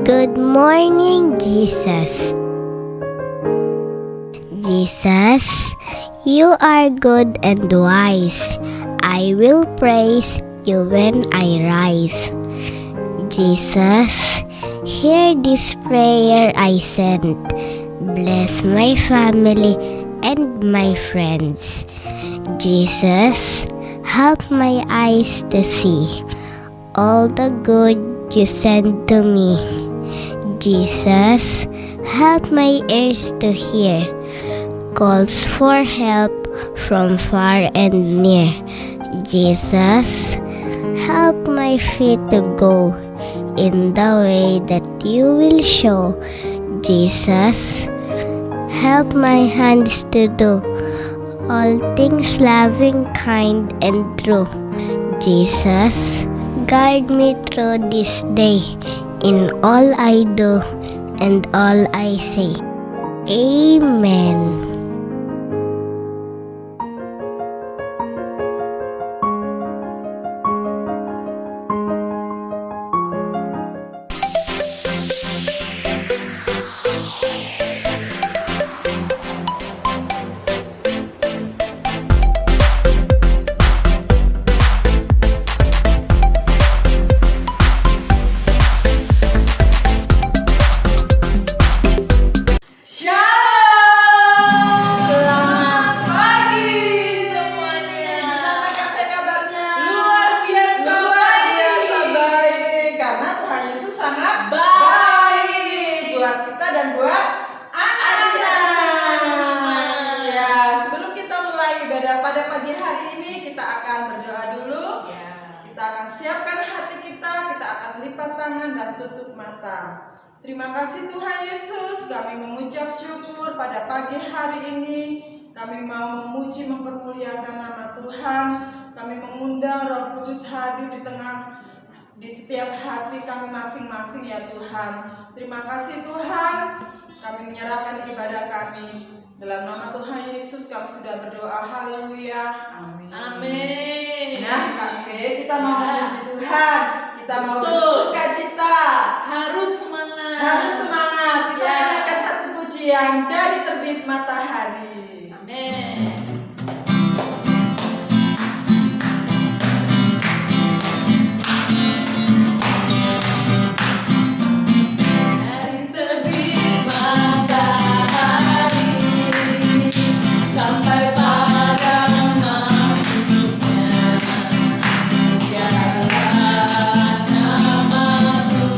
Good morning, Jesus. Jesus, you are good and wise. I will praise you when I rise. Jesus, hear this prayer I send. Bless my family and my friends. Jesus, help my eyes to see all the good you send to me. Jesus, help my ears to hear calls for help from far and near. Jesus, help my feet to go in the way that you will show. Jesus, help my hands to do all things loving, kind, and true. Jesus, guide me through this day in all I do and all I say. Amen. Pada pagi hari ini kita akan berdoa dulu. Kita akan siapkan hati kita akan lipat tangan dan tutup mata. Terima kasih Tuhan Yesus, kami mengucap syukur pada pagi hari ini. Kami mau memuji mempermuliakan nama Tuhan. Kami mengundang Roh Kudus hadir di setiap hati kami masing-masing ya Tuhan. Terima kasih Tuhan, kami menyerahkan ibadah kami. Dalam nama Tuhan Yesus kami sudah berdoa. Haleluya. Amin. Amin. Nah Kak V, kita mau memuji Tuhan. Kita mau bersuka cita. Harus semangat. Harus semangat. Kita kenakan satu pujian dari terbit matahari. Amin. Sampai pada masuknya, biarlah namamu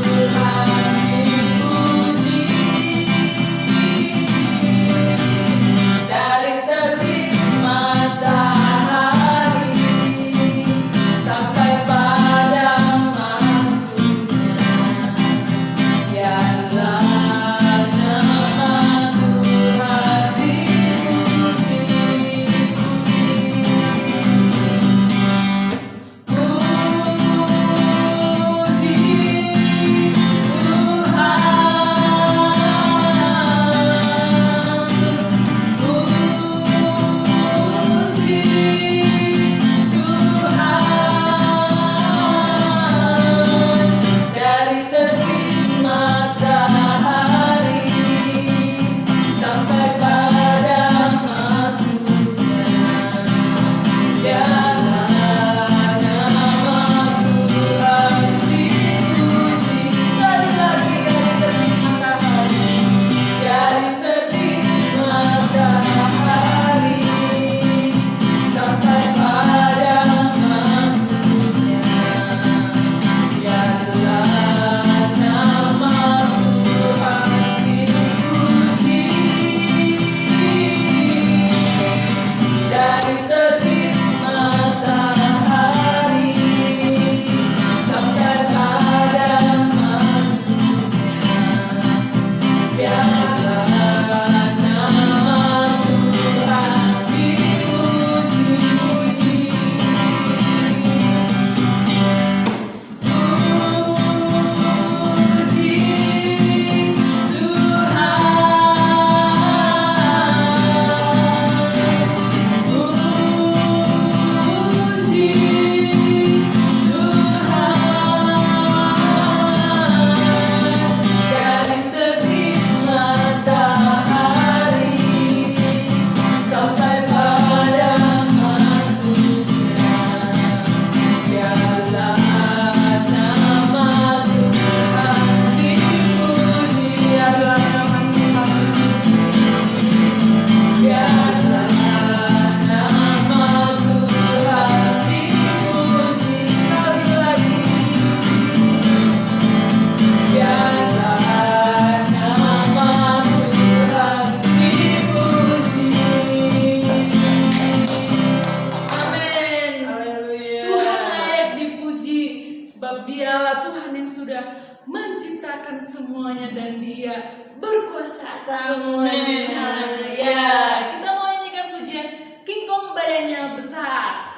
menguasai semuanya dan Dia berkuasa atas Amin. semuanya. Ya, kita mau nyanyikan pujian King Kong badannya besar.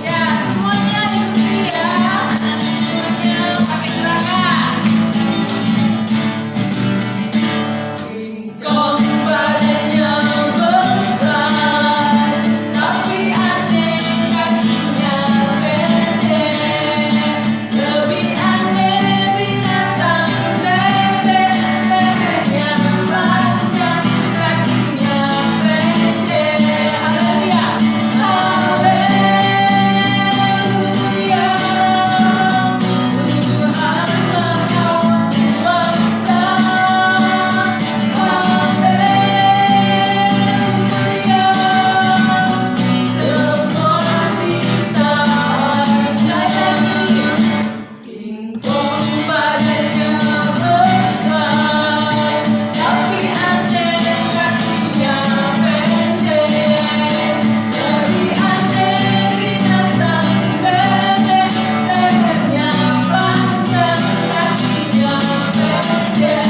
Ya, semuanya diikuti ya. Semuanya pakai gerakan. King Kong badannya besar, tapi aneh kakinya pendek. Lebih aneh binatang bebek, lehernya panjang, kakinya pendek. Haleluya, haleluya. Tuhan Maha Kuasa. King Kong badannya besar, tapi aneh kakinya pendek. Lebih aneh binatang bebek, lehernya panjang, kakinya pendek.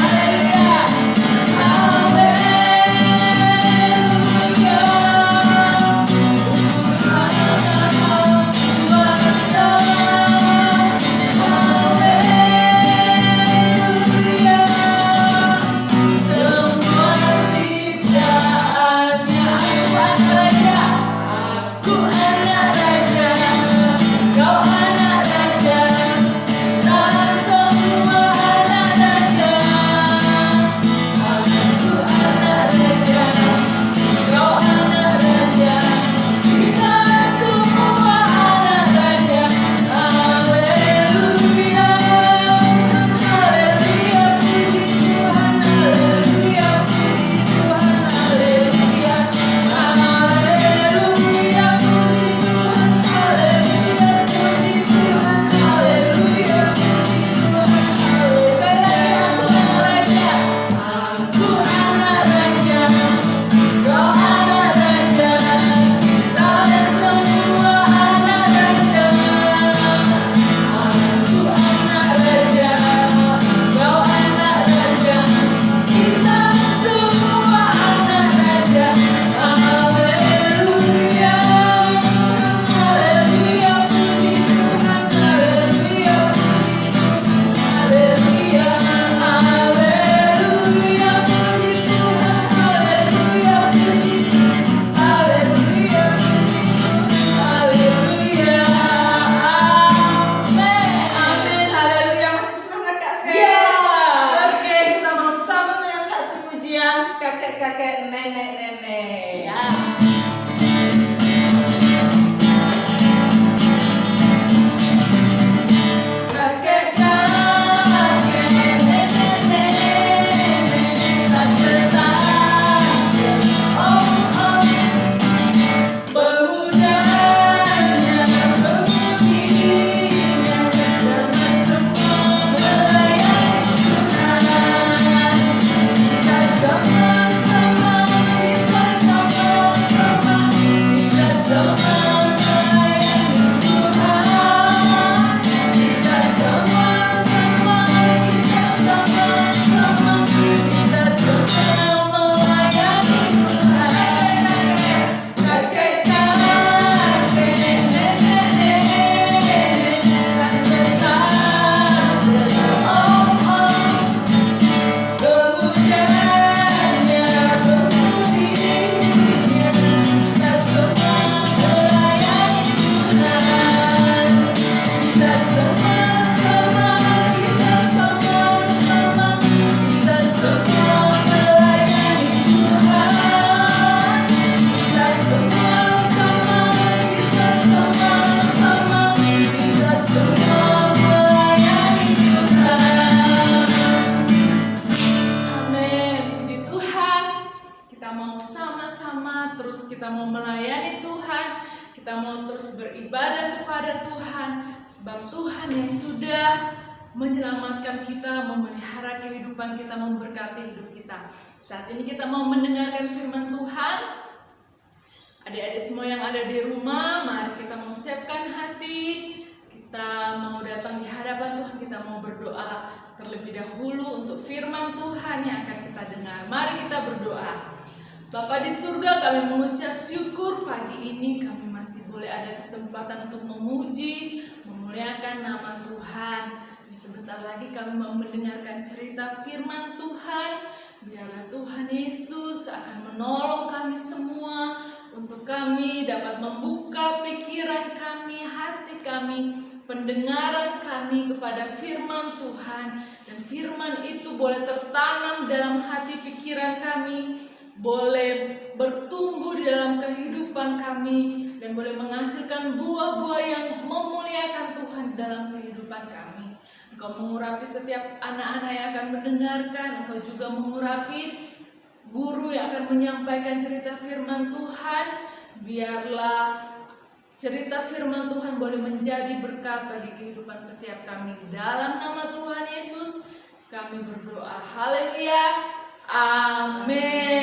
Haleluya, haleluya. Amin, haleluya. Masih semangat Kak Fe? Ya. Oke, kita mau sambung dengan satu pujian kakek-kakek, nenek-nenek. Ya. Kakek-kakek, nenek-nenek, tante-tante, om-om, pemudanya, pemudinya, sama-sama melayani Tuhan. Kita sama-sama, kita sama-sama, kita sama melayani Tuhan. Kita sama-sama, kita sama-sama, kita sama melayani Tuhan. Kakek-kakek, nenek-nenek, tante-tante, om-om, pemudanya, pemudinya, kita semua melayani Tuhan. Kita sama-sama, kita sama-sama, kita semua melayani Tuhan. Kita sama-sama, kita sama-sama, kita semua melayani Tuhan. Amin, puji Tuhan. Kita mau sama-sama terus kita mau melayani Tuhan. Kita mau terus beribadah kepada Tuhan. Sebab Tuhan yang sudah menyelamatkan kita, memelihara kehidupan kita, memberkati hidup kita. Saat ini kita mau mendengarkan firman Tuhan. Adik-adik semua yang ada di rumah, mari kita mau siapkan hati. kita mau datang di hadapan Tuhan, kita mau berdoa terlebih dahulu untuk firman Tuhan yang akan kita dengar. Mari kita berdoa. Bapa di surga, kami mengucap syukur pagi ini kami masih boleh ada kesempatan untuk memuji, memuliakan nama Tuhan. Sebentar lagi kami mau mendengarkan cerita firman Tuhan. Biarlah Tuhan Yesus akan menolong kami semua untuk kami dapat membuka pikiran kami, hati kami, pendengaran kami kepada firman Tuhan. Dan firman itu boleh tertanam dalam hati pikiran kami, boleh bertumbuh di dalam kehidupan kami, dan boleh menghasilkan buah-buah yang memuliakan Tuhan dalam kehidupan kami. Engkau mengurapi setiap anak-anak yang akan mendengarkan. Engkau juga mengurapi guru yang akan menyampaikan cerita firman Tuhan. Biarlah cerita firman Tuhan boleh menjadi berkat bagi kehidupan setiap kami. Dalam nama Tuhan Yesus kami berdoa. Haleluya. Amin.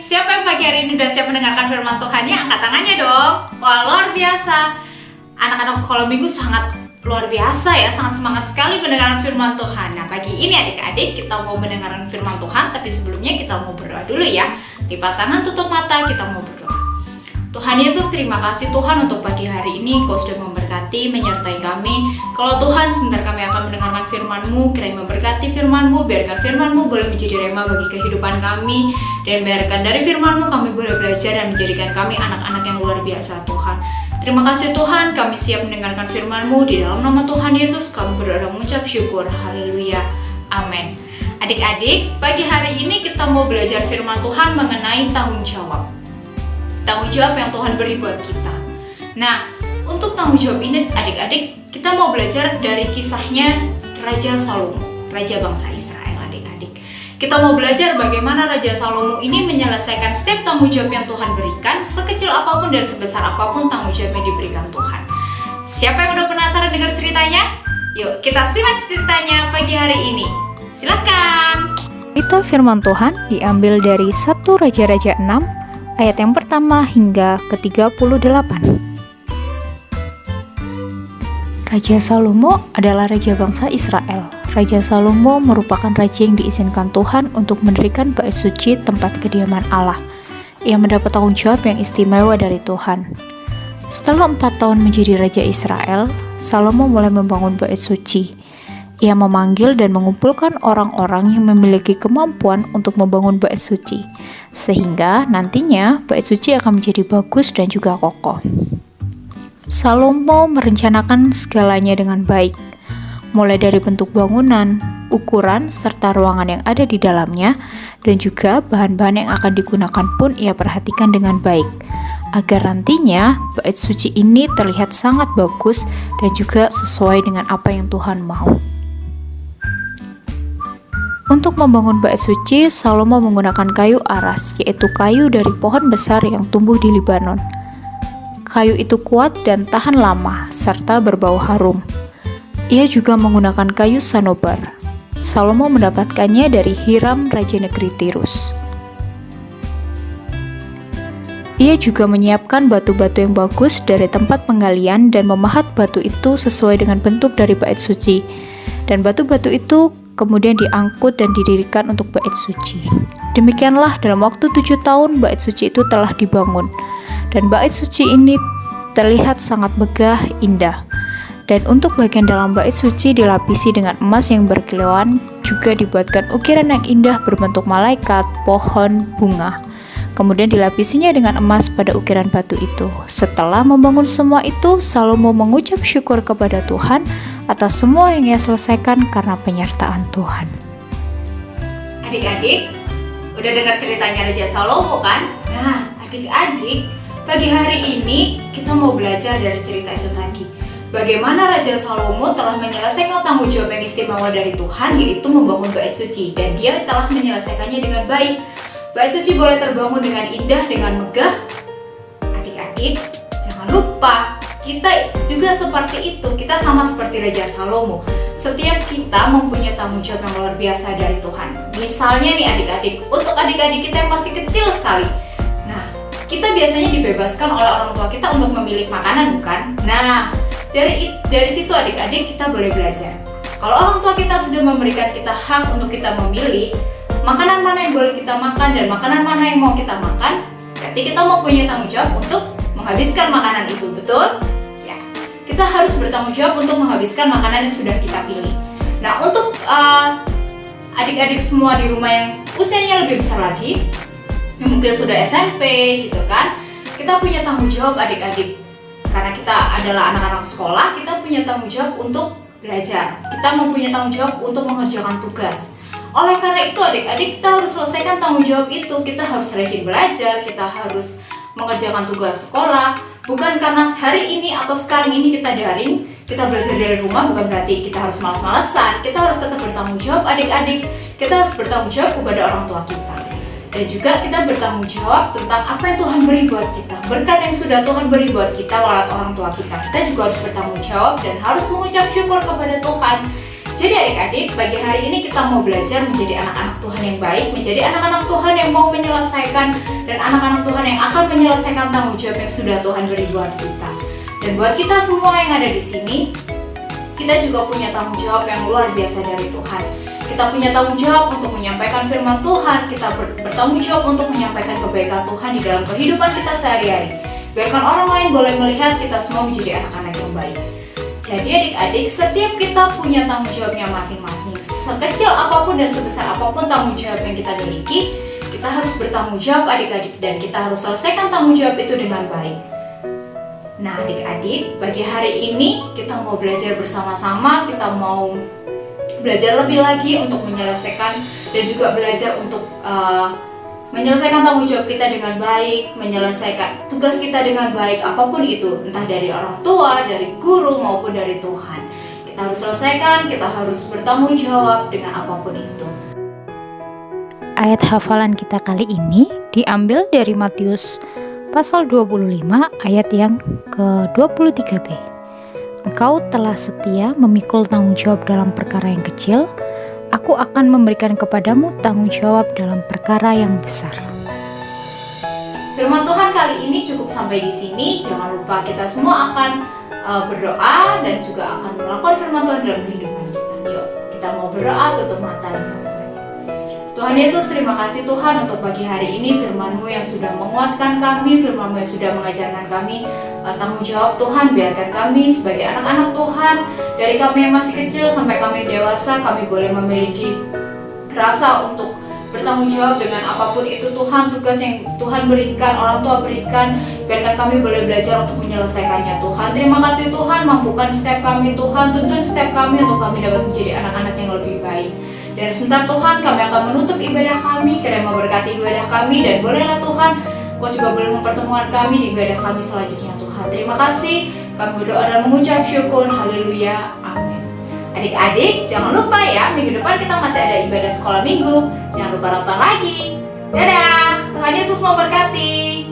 Siapa yang pagi hari ini udah siap mendengarkan firman Tuhan-nya? Angkat tangannya dong. Wah, luar biasa. Anak-anak sekolah minggu sangat luar biasa ya, sangat semangat sekali mendengarkan firman Tuhan. Nah, pagi ini adik-adik kita mau mendengarkan firman Tuhan, tapi sebelumnya kita mau berdoa dulu ya. Lipat tangan, tutup mata, kita mau berdoa. Tuhan Yesus, terima kasih Tuhan untuk pagi hari ini. Kau sudah memberkati, menyertai kami. Kalau Tuhan, sebentar kami akan mendengarkan firman-Mu. Kiranya memberkati firman-Mu, biarkan firman-Mu boleh menjadi rema bagi kehidupan kami. Dan biarkan dari firman-Mu kami boleh belajar dan menjadikan kami anak-anak yang luar biasa Tuhan. Terima kasih Tuhan, kami siap mendengarkan firman-Mu. Di dalam nama Tuhan Yesus kami berdoa dan mengucap syukur. Haleluya. Amin. Adik-adik, pagi hari ini kita mau belajar firman Tuhan mengenai tanggung jawab. Tanggung jawab yang Tuhan beri buat kita. Nah, untuk tanggung jawab ini adik-adik, kita mau belajar dari kisahnya Raja Salomo, Raja bangsa Israel adik-adik. Kita mau belajar bagaimana Raja Salomo ini menyelesaikan setiap tanggung jawab yang Tuhan berikan, sekecil apapun dan sebesar apapun tanggung jawab yang diberikan Tuhan. Siapa yang udah penasaran dengar ceritanya? Yuk kita simak ceritanya pagi hari ini. Silakan. Cerita firman Tuhan diambil dari 1 Raja-Raja 6 ayat yang pertama hingga ke-38. Raja Salomo adalah raja bangsa Israel. Raja Salomo merupakan raja yang diizinkan Tuhan untuk mendirikan bait suci, tempat kediaman Allah. Ia mendapat tanggung jawab yang istimewa dari Tuhan. Setelah 4 tahun menjadi raja Israel, Salomo mulai membangun bait suci. Ia memanggil dan mengumpulkan orang-orang yang memiliki kemampuan untuk membangun bait suci, sehingga nantinya bait suci akan menjadi bagus dan juga kokoh. Salomo merencanakan segalanya dengan baik, mulai dari bentuk bangunan, ukuran, serta ruangan yang ada di dalamnya, dan juga bahan-bahan yang akan digunakan pun ia perhatikan dengan baik, agar nantinya bait suci ini terlihat sangat bagus dan juga sesuai dengan apa yang Tuhan mau. Untuk membangun bait suci, Salomo menggunakan kayu aras, yaitu kayu dari pohon besar yang tumbuh di Libanon. Kayu itu kuat dan tahan lama, serta berbau harum. Ia juga menggunakan kayu sanobar. Salomo mendapatkannya dari Hiram, raja negeri Tirus. Ia juga menyiapkan batu-batu yang bagus dari tempat penggalian dan memahat batu itu sesuai dengan bentuk dari bait suci. Dan batu-batu itu kemudian diangkut dan didirikan untuk bait suci. Demikianlah dalam waktu 7 tahun bait suci itu telah dibangun. Dan bait suci ini terlihat sangat megah, indah. Dan untuk bagian dalam bait suci dilapisi dengan emas yang berkilauan, juga dibuatkan ukiran yang indah berbentuk malaikat, pohon, bunga. Kemudian dilapisinya dengan emas pada ukiran batu itu. Setelah membangun semua itu, Salomo mengucap syukur kepada Tuhan atas semua yang ia selesaikan karena penyertaan Tuhan. Adik-adik, udah dengar ceritanya Raja Salomo kan? Nah, adik-adik, pagi hari ini kita mau belajar dari cerita itu tadi. Bagaimana Raja Salomo telah menyelesaikan tanggung jawab yang istimewa dari Tuhan, yaitu membangun bait suci, dan dia telah menyelesaikannya dengan baik. Bait suci boleh terbangun dengan indah, dengan megah. Adik-adik, jangan lupa kita juga seperti itu, kita sama seperti Raja Salomo. Setiap kita mempunyai tanggung jawab yang luar biasa dari Tuhan. Misalnya nih adik-adik, untuk adik-adik kita yang masih kecil sekali. Nah, kita biasanya dibebaskan oleh orang tua kita untuk memilih makanan, bukan? Nah, dari situ adik-adik kita boleh belajar. Kalau orang tua kita sudah memberikan kita hak untuk kita memilih makanan mana yang boleh kita makan dan makanan mana yang mau kita makan, berarti kita mau punya tanggung jawab untuk menghabiskan makanan itu, betul? Ya, kita harus bertanggung jawab untuk menghabiskan makanan yang sudah kita pilih. Nah, untuk adik-adik semua di rumah yang usianya lebih besar lagi, yang mungkin sudah SMP gitu kan, kita punya tanggung jawab adik-adik. Karena kita adalah anak-anak sekolah, kita punya tanggung jawab untuk belajar. Kita mempunyai tanggung jawab untuk mengerjakan tugas. Oleh karena itu adik-adik, kita harus selesaikan tanggung jawab itu. Kita harus rajin belajar, kita harus mengerjakan tugas sekolah. Bukan karena hari ini atau sekarang ini kita daring, kita belajar dari rumah, bukan berarti kita harus malas-malesan. Kita harus tetap bertanggung jawab adik-adik. Kita harus bertanggung jawab kepada orang tua kita. Dan juga kita bertanggung jawab tentang apa yang Tuhan beri buat kita. Berkat yang sudah Tuhan beri buat kita lewat orang tua kita. Kita juga harus bertanggung jawab dan harus mengucap syukur kepada Tuhan. Jadi adik-adik, bagi hari ini kita mau belajar menjadi anak-anak Tuhan yang baik, menjadi anak-anak Tuhan yang mau menyelesaikan, dan anak-anak Tuhan yang akan menyelesaikan tanggung jawab yang sudah Tuhan beri buat kita. Dan buat kita semua yang ada di sini, kita juga punya tanggung jawab yang luar biasa dari Tuhan. Kita punya tanggung jawab untuk menyampaikan firman Tuhan, kita bertanggung jawab untuk menyampaikan kebaikan Tuhan di dalam kehidupan kita sehari-hari. Biarkan orang lain boleh melihat kita semua menjadi anak-anak yang baik. Jadi adik-adik, setiap kita punya tanggung jawabnya masing-masing. Sekecil apapun dan sebesar apapun tanggung jawab yang kita miliki, kita harus bertanggung jawab adik-adik, dan kita harus selesaikan tanggung jawab itu dengan baik. Nah adik-adik, bagi hari ini kita mau belajar bersama-sama, kita mau belajar lebih lagi untuk menyelesaikan dan juga belajar untuk menyelesaikan tanggung jawab kita dengan baik, menyelesaikan tugas kita dengan baik, apapun itu, entah dari orang tua, dari guru, maupun dari Tuhan. Kita harus selesaikan, kita harus bertanggung jawab dengan apapun itu. Ayat hafalan kita kali ini diambil dari Matius pasal 25 ayat yang ke-23b. Engkau telah setia memikul tanggung jawab dalam perkara yang kecil, aku akan memberikan kepadamu tanggung jawab dalam perkara yang besar. Firman Tuhan kali ini cukup sampai di sini. Jangan lupa kita semua akan berdoa dan juga akan melakukan firman Tuhan dalam kehidupan kita. Yuk, kita mau berdoa, tutup mata, lihat Tuhan. Tuhan Yesus, terima kasih Tuhan untuk pagi hari ini, firman-Mu yang sudah menguatkan kami, firman-Mu yang sudah mengajarkan kami tanggung jawab. Tuhan, biarkan kami sebagai anak-anak Tuhan, dari kami yang masih kecil sampai kami dewasa, kami boleh memiliki rasa untuk bertanggung jawab dengan apapun itu Tuhan, tugas yang Tuhan berikan, orang tua berikan. Biarkan kami boleh belajar untuk menyelesaikannya Tuhan. Terima kasih Tuhan, mampukan setiap kami Tuhan, tuntun setiap kami untuk kami dapat menjadi anak-anak yang lebih baik. Dan sebentar Tuhan, kami akan menutup ibadah kami, Kiranya memberkati ibadah kami, dan bolehlah Tuhan, Kau juga boleh mempertemukan kami di ibadah kami selanjutnya Tuhan. Terima kasih, kami berdoa dan mengucap syukur, haleluya, amin. Adik-adik, jangan lupa ya, minggu depan kita masih ada ibadah sekolah minggu. Jangan lupa nonton lagi. Dadah, Tuhan Yesus memberkati.